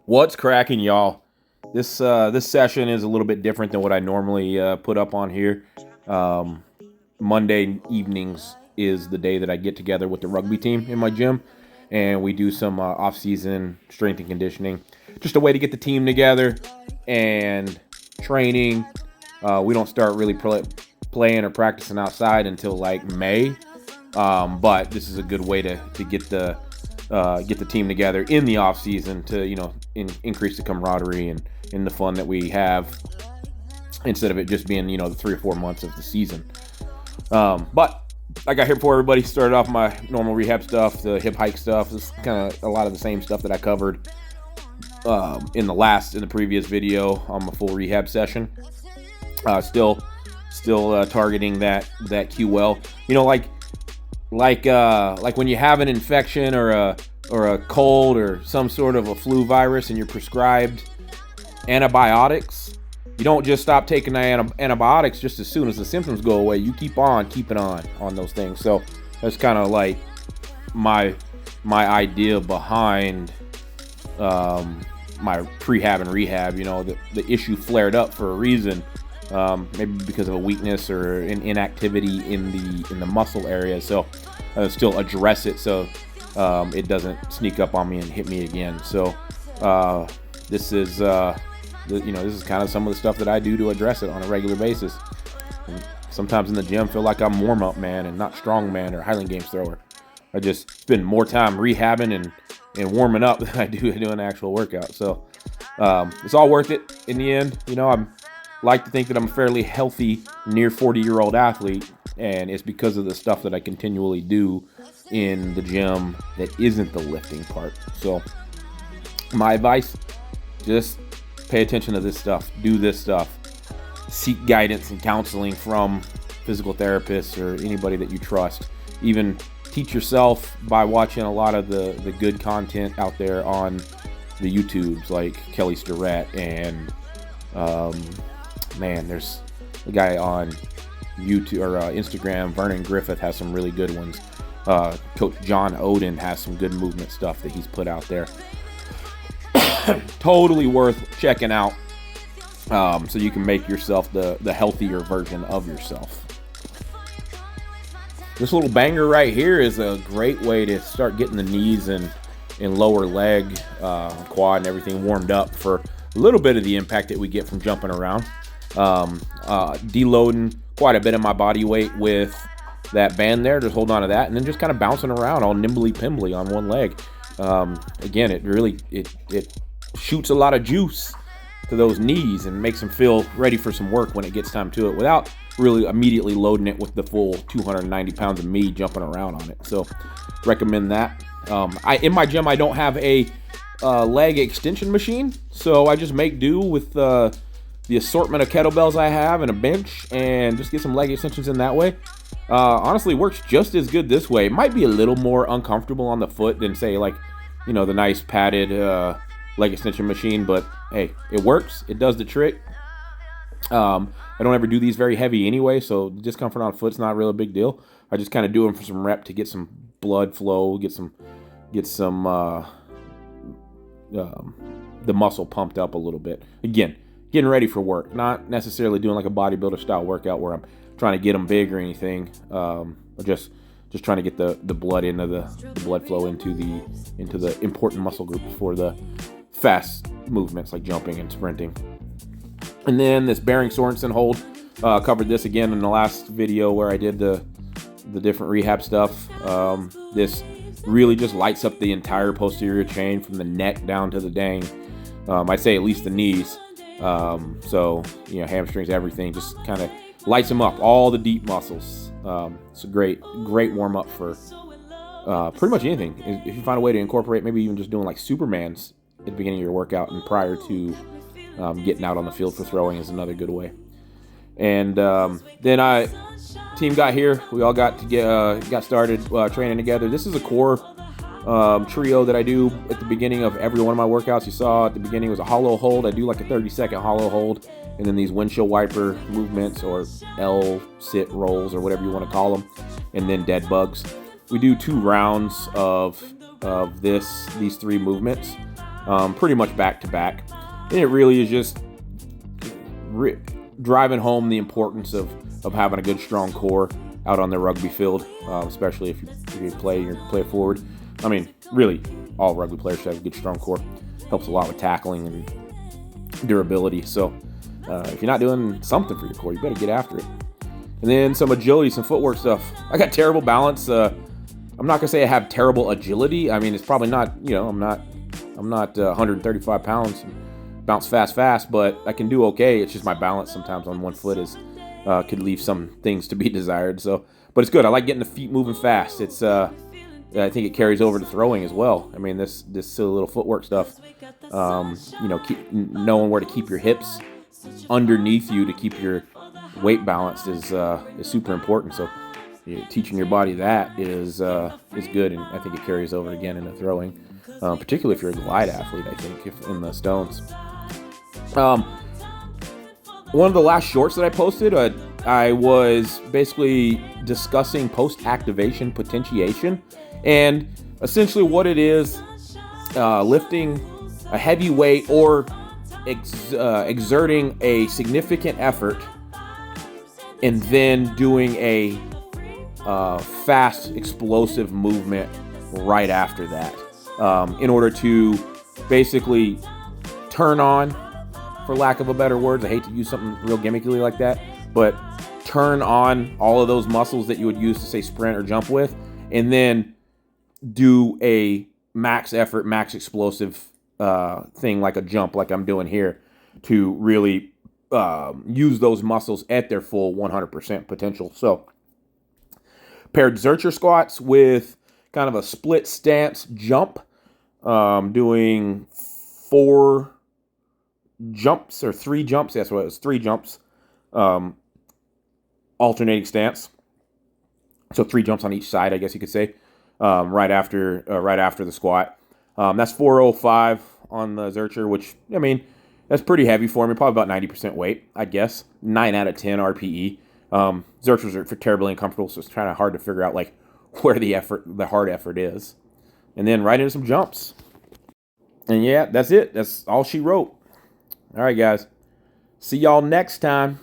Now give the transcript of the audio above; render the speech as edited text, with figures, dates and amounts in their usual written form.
What's cracking, y'all? This session is a little bit different than what I normally put up on here. Monday evenings is the day that I get together with the rugby team in my gym, and we do some off-season strength and conditioning. Just a way to get the team together and training. We don't start really playing or practicing outside until like May, but this is a good way to get the team together in the off season to increase the camaraderie and the fun that we have, instead of it just being the 3 or 4 months of the season. But I got here before everybody. Started off my normal rehab stuff, the hip hike stuff. This is kind of a lot of the same stuff that I covered in the previous video on my full rehab session. Still targeting that QL. Like when you have an infection or a cold or some sort of a flu virus and you're prescribed antibiotics, you don't just stop taking the antibiotics just as soon as the symptoms go away. You keep on keeping on those things. So that's kind of like my idea behind my prehab and rehab. The issue flared up for a reason. Maybe because of a weakness or an inactivity in the muscle area. So still address it so it doesn't sneak up on me and hit me again. So this is kind of some of the stuff that I do to address it on a regular basis. And sometimes in the gym, feel like I'm warm up man and not strong man or Highland Games thrower. I just spend more time rehabbing and warming up than I do doing an actual workout. So it's all worth it in the end. I'm like to think that I'm a fairly healthy, near 40-year-old athlete, and it's because of the stuff that I continually do in the gym that isn't the lifting part. So my advice, just pay attention to this stuff, do this stuff, seek guidance and counseling from physical therapists or anybody that you trust. Even teach yourself by watching a lot of the good content out there on the YouTubes, like Kelly Starrett and there's the guy on YouTube or Instagram, Vernon Griffith, has some really good ones. Coach John Oden has some good movement stuff that he's put out there. Totally worth checking out, so you can make yourself the healthier version of yourself. This little banger right here is a great way to start getting the knees and lower leg, quad and everything warmed up for a little bit of the impact that we get from jumping around. Deloading quite a bit of my body weight with that band there, just hold on to that, and then just kind of bouncing around all nimbly pimbly on one leg. Again, it shoots a lot of juice to those knees and makes them feel ready for some work when it gets time to it, without really immediately loading it with the full 290 pounds of me jumping around on it. So recommend that. In my gym, I don't have a leg extension machine, so I just make do with the assortment of kettlebells I have and a bench, and just get some leg extensions in that way. Honestly, works just as good this way. It might be a little more uncomfortable on the foot than, say, like, the nice padded leg extension machine, but hey, it works. It does the trick. I don't ever do these very heavy anyway, so discomfort on foot's not really a big deal. I just kind of do them for some rep to get some blood flow, get some the muscle pumped up a little bit. Again, getting ready for work, not necessarily doing like a bodybuilder style workout where I'm trying to get them big or anything. Just trying to get the blood into the blood flow into the important muscle groups for the fast movements like jumping and sprinting. And then this Bearing Sorensen hold, covered this again in the last video where I did the different rehab stuff. This really just lights up the entire posterior chain from the neck down to the dang, I'd say at least the knees. So hamstrings, everything, just kind of lights them up, all the deep muscles. It's a great warm up for pretty much anything. If you find a way to incorporate, maybe even just doing like Supermans at the beginning of your workout and prior to getting out on the field for throwing, is another good way. And then team got here. We all got started training together. This is a core trio that I do at the beginning of every one of my workouts. You saw at the beginning was a hollow hold. I do like a 30-second hollow hold, and then these windshield wiper movements, or L sit rolls, or whatever you want to call them, and then dead bugs. We do 2 rounds of these 3 movements. pretty much back to back. And it really is just driving home the importance of having a good, strong core out on the rugby field, especially if you play forward. I mean, really, all rugby players should have a good, strong core. Helps a lot with tackling and durability. So if you're not doing something for your core, you better get after it. And then some agility, some footwork stuff. I got terrible balance. I'm not gonna say I have terrible agility. I mean, it's probably not. I'm not 135 pounds, bounce fast, but I can do okay. It's just my balance sometimes on one foot could leave some things to be desired. So, but it's good. I like getting the feet moving fast. It's I think it carries over to throwing as well. I mean, this silly little footwork stuff. Keep knowing where to keep your hips underneath you to keep your weight balanced is super important. So teaching your body that is good, and I think it carries over again into throwing, particularly if you're a glide athlete. I think if in the stones. One of the last shorts that I posted, I was basically discussing post-activation potentiation, and essentially what it is, lifting a heavy weight or exerting a significant effort and then doing a fast, explosive movement right after that, in order to basically turn on, for lack of a better words. I hate to use something real gimmicky like that, but turn on all of those muscles that you would use to, say, sprint or jump with, and then do a max effort, max explosive thing like a jump, like I'm doing here, to really use those muscles at their full 100% potential. So paired Zercher squats with kind of a split stance jump, doing 4 jumps or 3 jumps. That's what it was, 3 jumps, alternating stance. So 3 jumps on each side, I guess you could say, right after the squat. That's 405 on the Zercher, which, I mean, that's pretty heavy for me, probably about 90% weight, I guess. 9 out of 10 RPE. Zerchers are terribly uncomfortable, so it's kind of hard to figure out like where the hard effort is. And then right into some jumps. And yeah, that's it. That's all she wrote. All right, guys. See y'all next time.